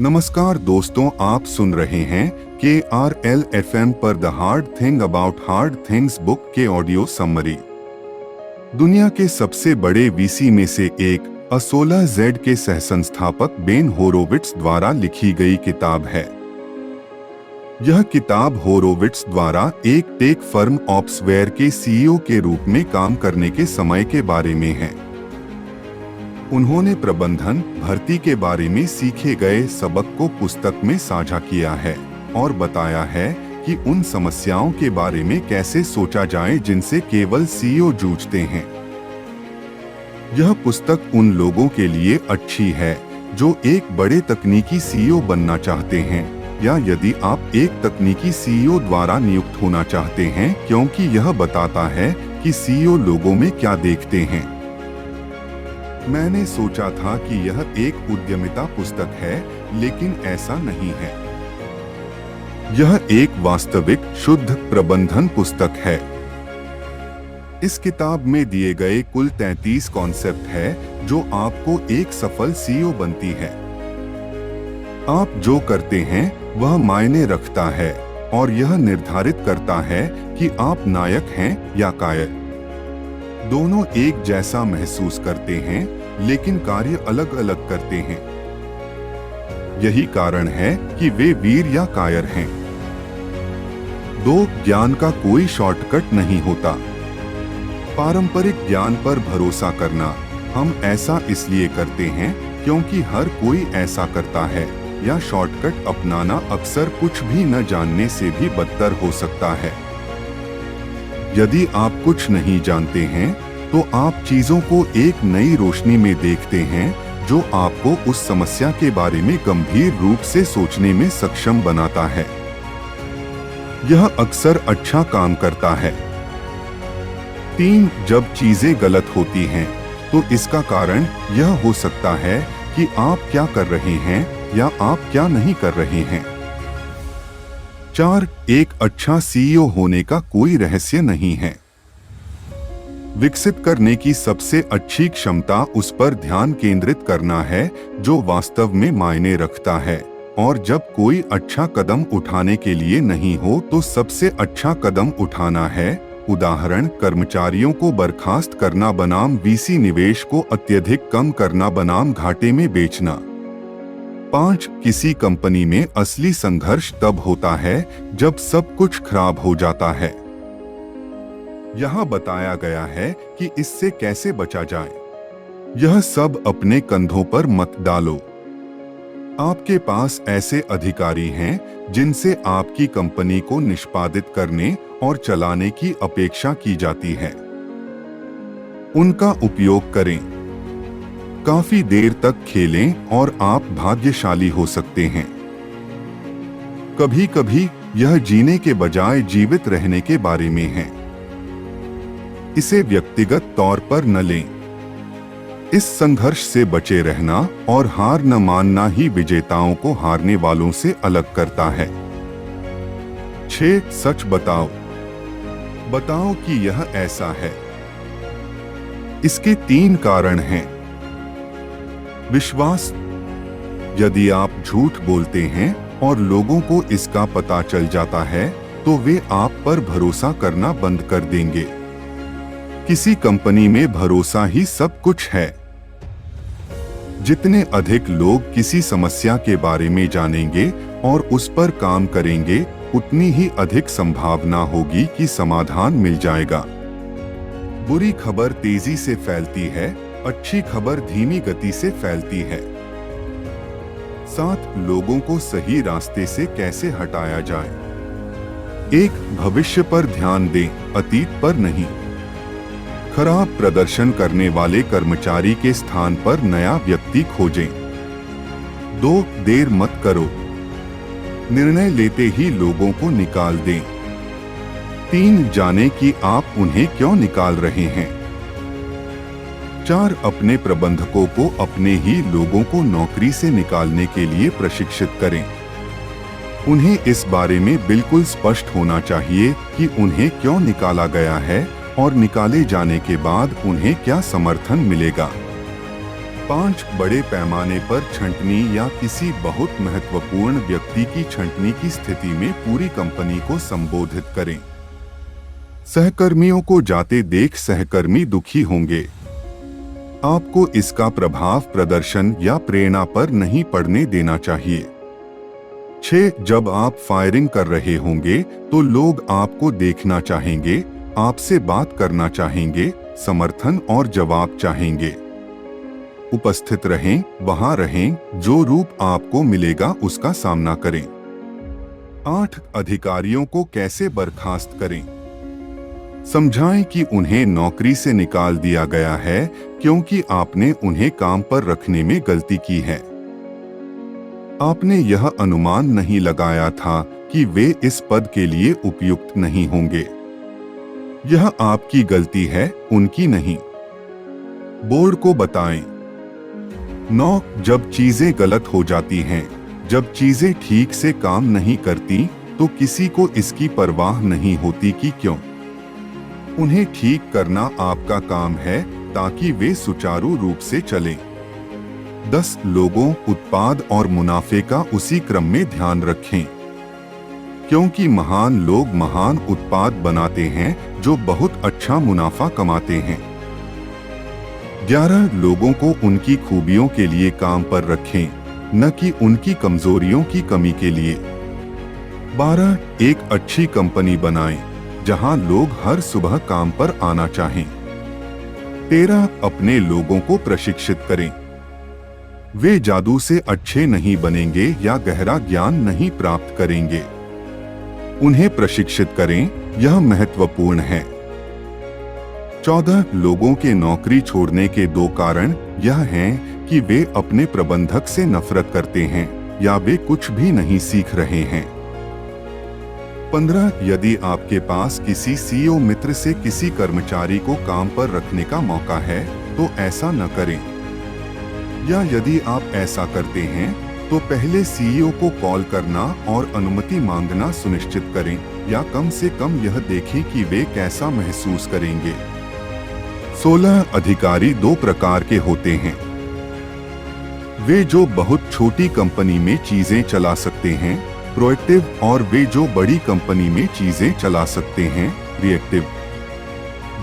नमस्कार दोस्तों, आप सुन रहे हैं KRL FM पर the hard thing about hard things book के ऑडियो समरी। दुनिया के सबसे बड़े वीसी में से एक A16Z के सहसंस्थापक बेन होरोविट्स द्वारा लिखी गई किताब है। यह किताब होरोविट्स द्वारा एक टेक फर्म ऑप्सवेयर के CEO के रूप में काम करने के समय के बारे में है। उन्होंने प्रबंधन भर्ती के बारे में सीखे गए सबक को पुस्तक में साझा किया है और बताया है कि उन समस्याओं के बारे में कैसे सोचा जाए जिनसे केवल CEO जूझते हैं। यह पुस्तक उन लोगों के लिए अच्छी है जो एक बड़े तकनीकी CEO बनना चाहते हैं या यदि आप एक तकनीकी CEO द्वारा नियुक्त होना चाहते हैं, क्योंकि यह बताता है कि CEO लोगों में क्या देखते हैं। मैंने सोचा था कि यह एक उद्यमिता पुस्तक है, लेकिन ऐसा नहीं है। यह एक वास्तविक शुद्ध प्रबंधन पुस्तक है। इस किताब में दिए गए कुल 33 कॉन्सेप्ट है जो आपको एक सफल CEO बनती है। आप जो करते हैं वह मायने रखता है और यह निर्धारित करता है कि आप नायक हैं या कायर। दोनों एक जैसा महसूस करते हैं, लेकिन कार्य अलग अलग करते हैं। यही कारण है कि वे वीर या कायर हैं। ज्ञान का कोई शॉर्टकट नहीं होता। पारंपरिक ज्ञान पर भरोसा करना, हम ऐसा इसलिए करते हैं क्योंकि हर कोई ऐसा करता है, या शॉर्टकट अपनाना अक्सर कुछ भी न जानने से भी बदतर हो सकता है। यदि आप कुछ नहीं जानते हैं तो आप चीजों को एक नई रोशनी में देखते हैं जो आपको उस समस्या के बारे में गंभीर रूप से सोचने में सक्षम बनाता है। यह अक्सर अच्छा काम करता है। 3 जब चीजें गलत होती हैं तो इसका कारण यह हो सकता है कि आप क्या कर रहे हैं या आप क्या नहीं कर रहे हैं। 4 एक अच्छा CEO होने का कोई रहस्य नहीं है। विकसित करने की सबसे अच्छी क्षमता उस पर ध्यान केंद्रित करना है जो वास्तव में मायने रखता है, और जब कोई अच्छा कदम उठाने के लिए नहीं हो तो सबसे अच्छा कदम उठाना है। उदाहरण, कर्मचारियों को बर्खास्त करना बनाम VC निवेश को अत्यधिक कम करना बनाम घाटे में बेचना। 5 किसी कंपनी में असली संघर्ष तब होता है जब सब कुछ खराब हो जाता है। यहाँ बताया गया है कि इससे कैसे बचा जाए। यह सब अपने कंधों पर मत डालो। आपके पास ऐसे अधिकारी हैं जिनसे आपकी कंपनी को निष्पादित करने और चलाने की अपेक्षा की जाती है। उनका उपयोग करें। काफी देर तक खेलें और आप भाग्यशाली हो सकते हैं। कभी-कभी यह जीने के बजाय जीवित रहने के बारे में है। इसे व्यक्तिगत तौर पर न लें। इस संघर्ष से बचे रहना और हार न मानना ही विजेताओं को हारने वालों से अलग करता है। 6 सच बताओ। बताओ कि यह ऐसा है। इसके 3 कारण हैं। विश्वास। यदि आप झूठ बोलते हैं और लोगों को इसका पता चल जाता है तो वे आप पर भरोसा करना बंद कर देंगे। किसी कंपनी में भरोसा ही सब कुछ है। जितने अधिक लोग किसी समस्या के बारे में जानेंगे और उस पर काम करेंगे, उतनी ही अधिक संभावना होगी कि समाधान मिल जाएगा। बुरी खबर तेजी से फैलती है, अच्छी खबर धीमी गति से फैलती है। 7 लोगों को सही रास्ते से कैसे हटाया जाए। 1 भविष्य पर ध्यान दें, अतीत पर नहीं। खराब प्रदर्शन करने वाले कर्मचारी के स्थान पर नया व्यक्ति खोजें। 2 देर मत करो। निर्णय लेते ही लोगों को निकाल दें। 3 जाने कि आप उन्हें क्यों निकाल रहे हैं। 4 अपने प्रबंधकों को अपने ही लोगों को नौकरी से निकालने के लिए प्रशिक्षित करें। उन्हें इस बारे में बिल्कुल स्पष्ट होना चाहिए कि उन्हें क्यों निकाला गया है और निकाले जाने के बाद उन्हें क्या समर्थन मिलेगा। 5 बड़े पैमाने पर छंटनी या किसी बहुत महत्वपूर्ण व्यक्ति की छंटनी की स्थिति में पूरी कंपनी को संबोधित करें। सहकर्मियों को जाते देख सहकर्मी दुखी होंगे। आपको इसका प्रभाव प्रदर्शन या प्रेरणा पर नहीं पड़ने देना चाहिए। 6 जब आप फायरिंग कर रहे होंगे तो लोग आपको देखना चाहेंगे, आपसे बात करना चाहेंगे, समर्थन और जवाब चाहेंगे। उपस्थित रहें, वहां रहें, जो रूप आपको मिलेगा उसका सामना करें। 8 अधिकारियों को कैसे बर्खास्त करें। समझाएं कि उन्हें नौकरी से निकाल दिया गया है क्योंकि आपने उन्हें काम पर रखने में गलती की है। आपने यह अनुमान नहीं लगाया था कि वे इस पद के लिए उपयुक्त नहीं होंगे। यह आपकी गलती है, उनकी नहीं। बोर्ड को बताएं। 9 जब चीजें गलत हो जाती हैं, जब चीजें ठीक से काम नहीं करती तो किसी को इसकी परवाह नहीं होती कि क्यों। उन्हें ठीक करना आपका काम है ताकि वे सुचारू रूप से चलें। 10 लोगों, उत्पाद और मुनाफे का उसी क्रम में ध्यान रखें, क्योंकि महान लोग महान उत्पाद बनाते हैं जो बहुत अच्छा मुनाफा कमाते हैं। 11 लोगों को उनकी खूबियों के लिए काम पर रखें, न कि उनकी कमजोरियों की कमी के लिए। 12 एक अच्छी कंपनी बनाएं, जहां लोग हर सुबह काम पर आना चाहें। 13 अपने लोगों को प्रशिक्षित करें। वे जादू से अच्छे नहीं बनेंगे या गहरा ज्ञान नहीं प्राप्त करेंगे। उन्हें प्रशिक्षित करें, यह महत्वपूर्ण है। 14 लोगों के नौकरी छोड़ने के 2 कारण यह हैं कि वे अपने प्रबंधक से नफरत करते हैं या वे कुछ भी नहीं सीख रहे हैं। 15 यदि आपके पास किसी सीईओ मित्र से किसी कर्मचारी को काम पर रखने का मौका है तो ऐसा न करें, या यदि आप ऐसा करते हैं तो पहले सीईओ को कॉल करना और अनुमति मांगना सुनिश्चित करें, या कम से कम यह देखें कि वे कैसा महसूस करेंगे। 16 अधिकारी 2 प्रकार के होते हैं। वे जो बहुत छोटी कंपनी में चीजें चला सकते हैं, प्रोएक्टिव, और वे जो बड़ी कंपनी में चीजें चला सकते हैं, रिएक्टिव।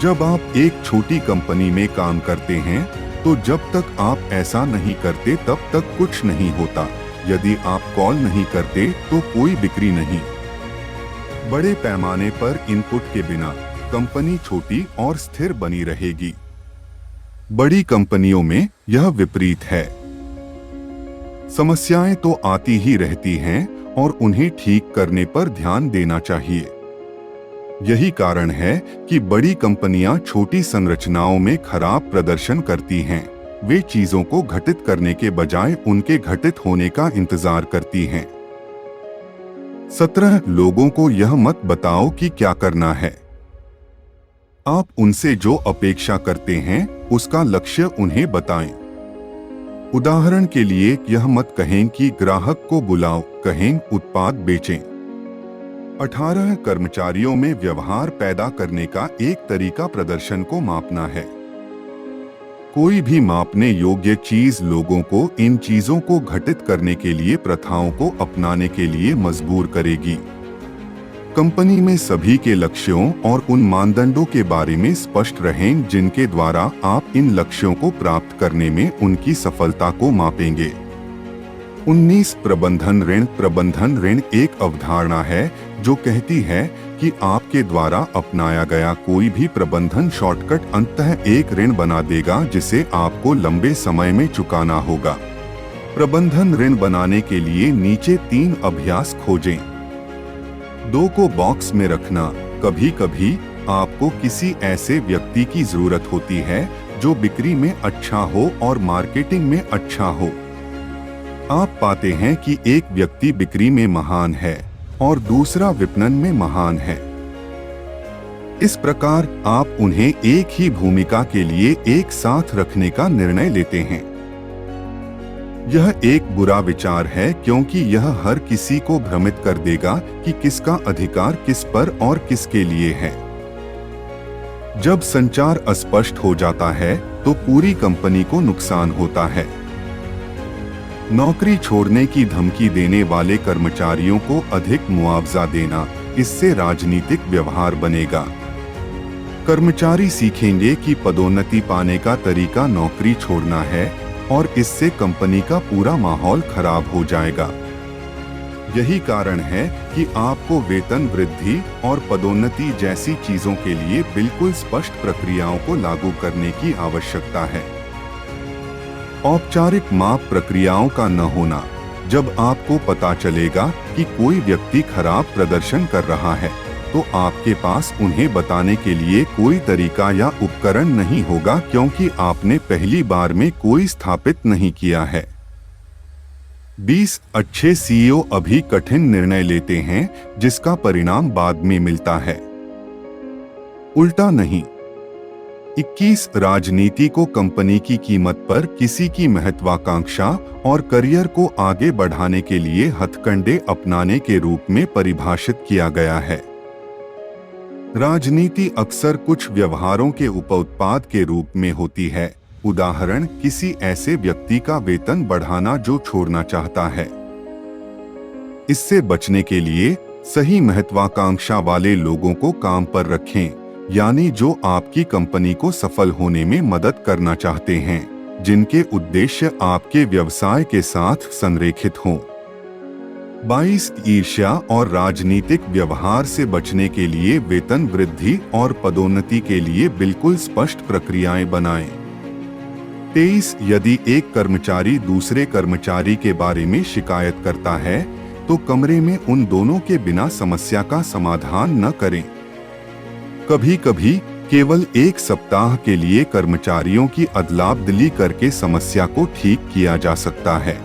जब आप एक छोटी कंपनी में काम करते हैं तो जब तक आप ऐसा नहीं करते तब तक कुछ नहीं होता। यदि आप कॉल नहीं करते तो कोई बिक्री नहीं। बड़े पैमाने पर इनपुट के बिना कंपनी छोटी और स्थिर बनी रहेगी। बड़ी कंपनियों में यह विपरीत है। समस्याएं तो आती ही रहती हैं और उन्हें ठीक करने पर ध्यान देना चाहिए। यही कारण है कि बड़ी कंपनियां छोटी संरचनाओं में खराब प्रदर्शन करती हैं। वे चीजों को घटित करने के बजाय उनके घटित होने का इंतजार करती हैं। 17 लोगों को यह मत बताओ कि क्या करना है। आप उनसे जो अपेक्षा करते हैं उसका लक्ष्य उन्हें बताएं। उदाहरण के लिए यह मत कहें कि ग्राहक को बुलाओ, कहें उत्पाद बेचें। 18 कर्मचारियों में व्यवहार पैदा करने का एक तरीका प्रदर्शन को मापना है। कोई भी मापने योग्य चीज लोगों को इन चीजों को घटित करने के लिए प्रथाओं को अपनाने के लिए मजबूर करेगी। कंपनी में सभी के लक्ष्यों और उन मानदंडों के बारे में स्पष्ट रहें जिनके द्वारा आप इन लक्ष्यों को प्राप्त करने में उनकी सफलता को मापेंगे। 19 प्रबंधन ऋण। प्रबंधन ऋण एक अवधारणा है जो कहती है कि आपके द्वारा अपनाया गया कोई भी प्रबंधन शॉर्टकट अंततः एक ऋण बना देगा जिसे आपको लंबे समय में चुकाना होगा। प्रबंधन ऋण बनाने के लिए नीचे 3 अभ्यास खोजें। 2 को बॉक्स में रखना। कभी कभी आपको किसी ऐसे व्यक्ति की जरूरत होती है जो बिक्री में अच्छा हो और मार्केटिंग में अच्छा हो। आप पाते हैं कि एक व्यक्ति बिक्री में महान है और दूसरा विपणन में महान है। इस प्रकार आप उन्हें एक ही भूमिका के लिए एक साथ रखने का निर्णय लेते हैं। यह एक बुरा विचार है क्योंकि यह हर किसी को भ्रमित कर देगा कि किसका अधिकार किस पर और किसके लिए है। जब संचार अस्पष्ट हो जाता है तो पूरी कंपनी को नुकसान होता है। नौकरी छोड़ने की धमकी देने वाले कर्मचारियों को अधिक मुआवजा देना, इससे राजनीतिक व्यवहार बनेगा। कर्मचारी सीखेंगे कि पदोन्नति पाने का तरीका नौकरी छोड़ना है और इससे कंपनी का पूरा माहौल खराब हो जाएगा। यही कारण है कि आपको वेतन वृद्धि और पदोन्नति जैसी चीजों के लिए बिल्कुल स्पष्ट प्रक्रियाओं को लागू करने की आवश्यकता है। औपचारिक माप प्रक्रियाओं का न होना। जब आपको पता चलेगा कि कोई व्यक्ति खराब प्रदर्शन कर रहा है, तो आपके पास उन्हें बताने के लिए कोई तरीका या उपकरण नहीं होगा, क्योंकि आपने पहली बार में कोई स्थापित नहीं किया है। 20 अच्छे सीईओ अभी कठिन निर्णय लेते हैं जिसका परिणाम बाद में मिलता है, उल्टा नहीं। 21 राजनीति को कंपनी की कीमत पर किसी की महत्वाकांक्षा और करियर को आगे बढ़ाने के लिए हथकंडे अपनाने के रूप में परिभाषित किया गया है। राजनीति अक्सर कुछ व्यवहारों के उपउत्पाद के रूप में होती है। उदाहरण, किसी ऐसे व्यक्ति का वेतन बढ़ाना जो छोड़ना चाहता है। इससे बचने के लिए सही महत्वाकांक्षा वाले लोगों को काम पर रखें, यानी जो आपकी कंपनी को सफल होने में मदद करना चाहते हैं, जिनके उद्देश्य आपके व्यवसाय के साथ संरेखित हों। 22 ईर्ष्या और राजनीतिक व्यवहार से बचने के लिए वेतन वृद्धि और पदोन्नति के लिए बिल्कुल स्पष्ट प्रक्रियाएं बनाएं। 23 यदि एक कर्मचारी दूसरे कर्मचारी के बारे में शिकायत करता है, तो कमरे में उन दोनों के बिना समस्या का समाधान न करें। कभी कभी केवल एक सप्ताह के लिए कर्मचारियों की अदला-बदली करके समस्या को ठीक किया जा सकता है।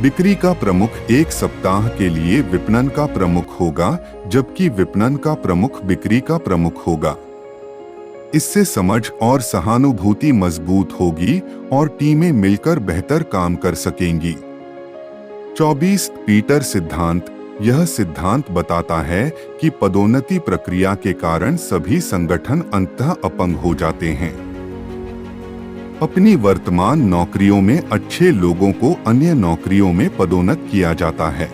बिक्री का प्रमुख एक सप्ताह के लिए विपणन का प्रमुख होगा, जबकि विपणन का प्रमुख बिक्री का प्रमुख होगा। इससे समझ और सहानुभूति मजबूत होगी और टीमें मिलकर बेहतर काम कर सकेंगी। 24 पीटर सिद्धांत। यह सिद्धांत बताता है कि पदोन्नति प्रक्रिया के कारण सभी संगठन अंततः अपंग हो जाते हैं। अपनी वर्तमान नौकरियों में अच्छे लोगों को अन्य नौकरियों में पदोन्नत किया जाता है।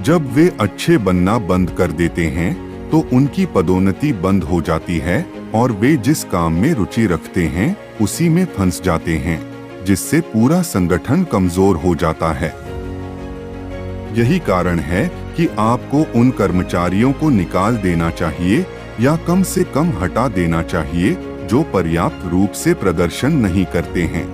जब वे अच्छे बनना बंद कर देते हैं, तो उनकी पदोन्नति बंद हो जाती है और वे जिस काम में रुचि रखते हैं उसी में फंस जाते हैं, जिससे पूरा संगठन कमजोर हो जाता है। यही कारण है कि आपको उन कर्मचारियों को निकाल देना चाहिए या कम से कम हटा देना चाहिए जो पर्याप्त रूप से प्रदर्शन नहीं करते हैं।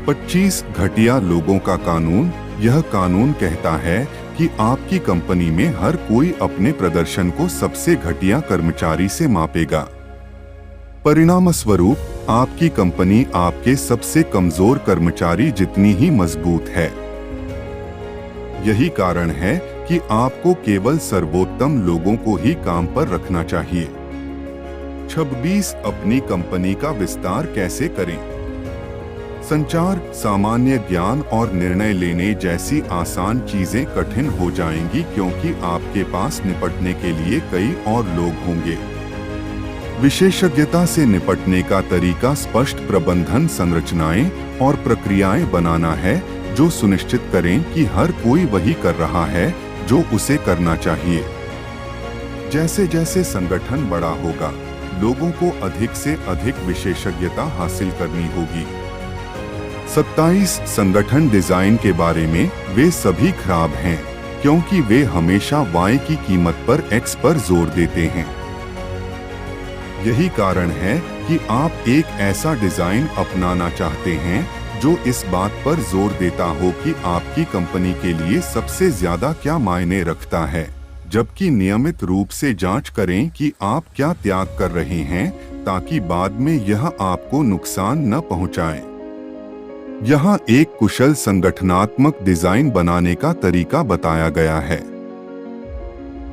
25 घटिया लोगों का कानून। यह कानून कहता है कि आपकी कंपनी में हर कोई अपने प्रदर्शन को सबसे घटिया कर्मचारी से मापेगा। परिणामस्वरूप आपकी कंपनी आपके सबसे कमजोर कर्मचारी जितनी ही मजबूत है। यही कारण है कि आपको केवल सर्वोत्तम लोगों को ही काम पर रखना चाहिए। 26 अपनी कंपनी का विस्तार कैसे करें। संचार, सामान्य ज्ञान और निर्णय लेने जैसी आसान चीजें कठिन हो जाएंगी, क्योंकि आपके पास निपटने के लिए कई और लोग होंगे। विशेषज्ञता से निपटने का तरीका स्पष्ट प्रबंधन संरचनाएं और प्रक्रियाएं बनाना है जो सुनिश्चित करें कि हर कोई वही कर रहा है जो उसे करना चाहिए। जैसे जैसे संगठन बड़ा होगा, लोगों को अधिक से अधिक विशेषज्ञता हासिल करनी होगी। 27 संगठन डिजाइन के बारे में। वे सभी खराब हैं क्योंकि वे हमेशा Y की कीमत पर X पर जोर देते हैं। यही कारण है कि आप एक ऐसा डिजाइन अपनाना चाहते हैं जो इस बात पर जोर देता हो कि आपकी कंपनी के लिए सबसे ज्यादा क्या मायने रखता है, जबकि नियमित रूप से जांच करें कि आप क्या त्याग कर रहे हैं ताकि बाद में यह आपको नुकसान न पहुंचाए। यहाँ एक कुशल संगठनात्मक डिजाइन बनाने का तरीका बताया गया है।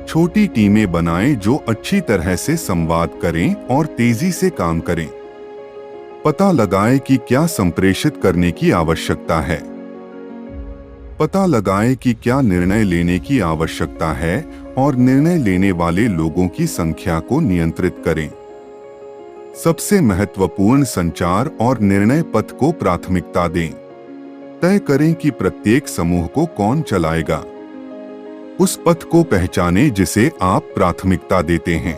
छोटी टीमें बनाएं जो अच्छी तरह से संवाद करें और तेजी से काम करें। पता लगाएं कि क्या संप्रेषित करने की आवश्यकता है। पता लगाएं कि क्या निर्णय लेने की आवश्यकता है और निर्णय लेने वाले लोगों की संख्या को नियंत्रित करें। सबसे महत्वपूर्ण संचार और निर्णय पथ को प्राथमिकता दें। तय करें कि प्रत्येक समूह को कौन चलाएगा। उस पथ को पहचानें जिसे आप प्राथमिकता देते हैं।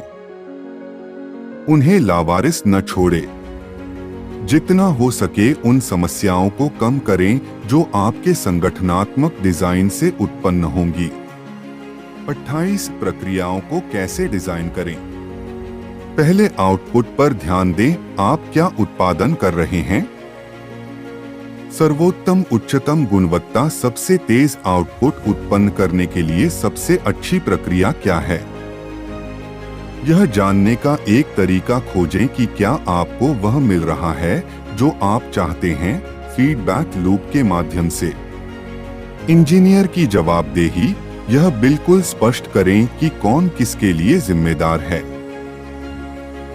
उन्हें लावारिस न छोड़ें। जितना हो सके उन समस्याओं को कम करें जो आपके संगठनात्मक डिजाइन से उत्पन्न होंगी। 28 प्रक्रियाओं को कैसे डिजाइन करें। पहले आउटपुट पर ध्यान दें। आप क्या उत्पादन कर रहे हैं? सर्वोत्तम उच्चतम गुणवत्ता सबसे तेज आउटपुट उत्पन्न करने के लिए सबसे अच्छी प्रक्रिया क्या है? यह जानने का एक तरीका खोजें कि क्या आपको वह मिल रहा है जो आप चाहते हैं। फीडबैक लूप के माध्यम से इंजीनियर की जवाबदेही। यह बिल्कुल स्पष्ट करें कि कौन किसके लिए जिम्मेदार है।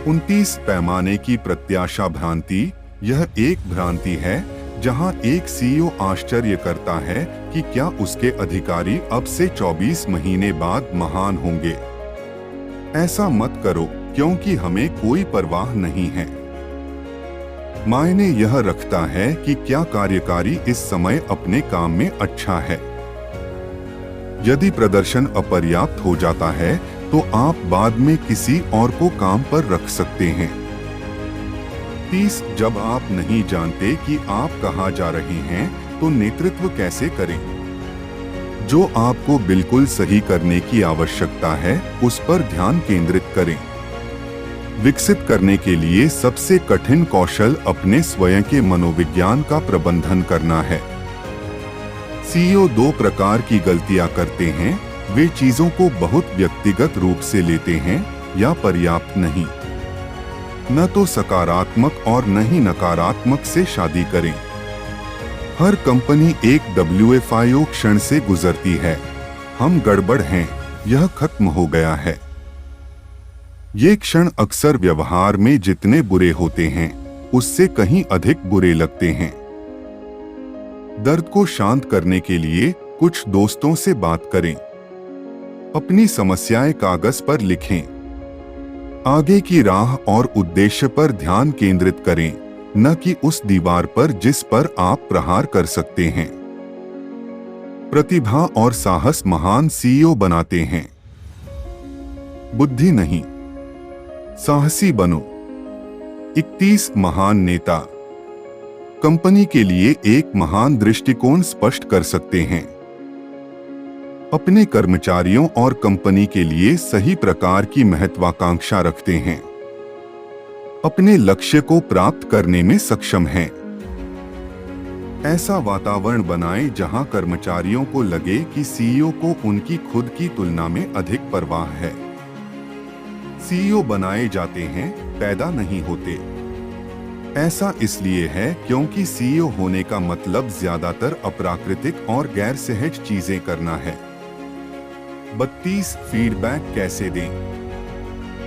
29 पैमाने की प्रत्याशा भ्रांति। यह एक भ्रांति है जहां एक सीईओ आश्चर्य करता है कि क्या उसके अधिकारी अब से 24 महीने बाद महान होंगे। ऐसा मत करो क्योंकि हमें कोई परवाह नहीं है। मायने यह रखता है कि क्या कार्यकारी इस समय अपने काम में अच्छा है। यदि प्रदर्शन अपर्याप्त हो जाता है तो आप बाद में किसी और को काम पर रख सकते हैं। 30 जब आप नहीं जानते कि आप कहां जा रहे हैं तो नेतृत्व कैसे करें। जो आपको बिल्कुल सही करने की आवश्यकता है उस पर ध्यान केंद्रित करें। विकसित करने के लिए सबसे कठिन कौशल अपने स्वयं के मनोविज्ञान का प्रबंधन करना है। सीईओ 2 प्रकार की गलतियां करते हैं। वे चीजों को बहुत व्यक्तिगत रूप से लेते हैं या पर्याप्त नहीं। न तो सकारात्मक और न ही नकारात्मक से शादी करें। हर कंपनी एक WFIO क्षण से गुजरती है। हम गड़बड़ हैं, यह खत्म हो गया है। ये क्षण अक्सर व्यवहार में जितने बुरे होते हैं उससे कहीं अधिक बुरे लगते हैं। दर्द को शांत करने के लिए कुछ दोस्तों से बात करें। अपनी समस्याएं कागज पर लिखें। आगे की राह और उद्देश्य पर ध्यान केंद्रित करें, न कि उस दीवार पर जिस पर आप प्रहार कर सकते हैं। प्रतिभा और साहस महान सीईओ बनाते हैं। बुद्धि नहीं, साहसी बनो। 31 महान नेता कंपनी के लिए एक महान दृष्टिकोण स्पष्ट कर सकते हैं। अपने कर्मचारियों और कंपनी के लिए सही प्रकार की महत्वाकांक्षा रखते हैं। अपने लक्ष्य को प्राप्त करने में सक्षम हैं। ऐसा वातावरण बनाएं जहां कर्मचारियों को लगे कि सीईओ को उनकी खुद की तुलना में अधिक परवाह है। सीईओ बनाए जाते हैं, पैदा नहीं होते। ऐसा इसलिए है क्योंकि सीईओ होने का मतलब ज्यादातर अप्राकृतिक और गैर सहज चीजें करना है। 32 फीडबैक कैसे दें।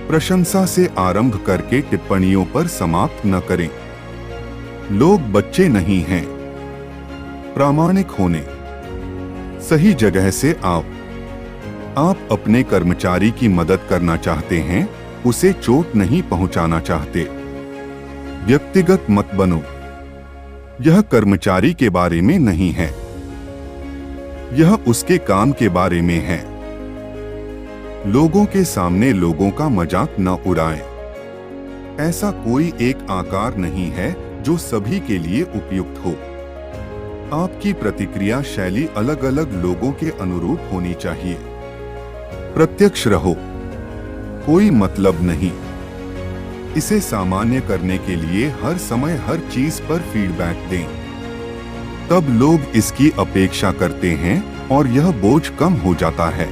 प्रशंसा से आरंभ करके टिप्पणियों पर समाप्त न करें। लोग बच्चे नहीं हैं। प्रामाणिक होने। सही जगह से आओ। आप अपने कर्मचारी की मदद करना चाहते हैं, उसे चोट नहीं पहुंचाना चाहते। व्यक्तिगत मत बनो। यह कर्मचारी के बारे में नहीं है, यह उसके काम के बारे में है। लोगों के सामने लोगों का मजाक न उड़ाएं। ऐसा कोई एक आकार नहीं है जो सभी के लिए उपयुक्त हो। आपकी प्रतिक्रिया शैली अलग अलग लोगों के अनुरूप होनी चाहिए। प्रत्यक्ष रहो, कोई मतलब नहीं। इसे सामान्य करने के लिए हर समय हर चीज पर फीडबैक दें। तब लोग इसकी अपेक्षा करते हैं और यह बोझ कम हो जाता है।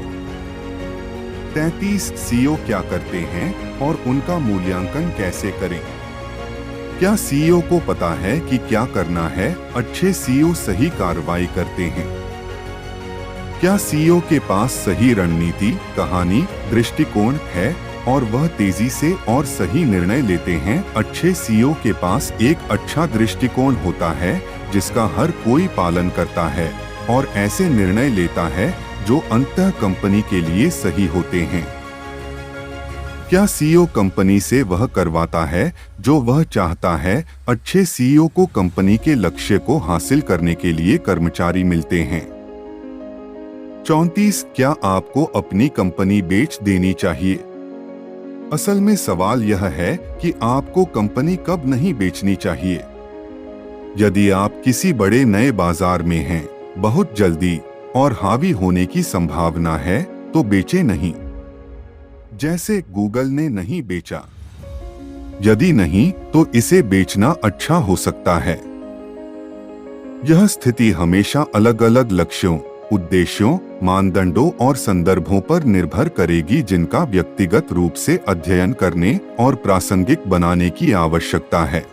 33 सीईओ क्या करते हैं और उनका मूल्यांकन कैसे करें। क्या सीईओ को पता है कि क्या करना है? अच्छे सीईओ सही कार्रवाई करते हैं। क्या सीईओ के पास सही रणनीति, कहानी, दृष्टिकोण है और वह तेजी से और सही निर्णय लेते हैं? अच्छे सीईओ के पास एक अच्छा दृष्टिकोण होता है जिसका हर कोई पालन करता है और ऐसे निर्णय लेता है जो अंततः कंपनी के लिए सही होते हैं। क्या सीईओ कंपनी से वह करवाता है जो वह चाहता है? अच्छे सीईओ को कंपनी के लक्ष्य को हासिल करने के लिए कर्मचारी मिलते हैं। 34 क्या आपको अपनी कंपनी बेच देनी चाहिए? असल में सवाल यह है कि आपको कंपनी कब नहीं बेचनी चाहिए। यदि आप किसी बड़े नए बाजार में हैं, बहुत जल्दी और हावी होने की संभावना है, तो बेचे नहीं। जैसे गूगल ने नहीं बेचा। यदि नहीं, तो इसे बेचना अच्छा हो सकता है। यह स्थिति हमेशा अलग-अलग लक्ष्यों, उद्देश्यों, मानदंडों और संदर्भों पर निर्भर करेगी जिनका व्यक्तिगत रूप से अध्ययन करने और प्रासंगिक बनाने की आवश्यकता है।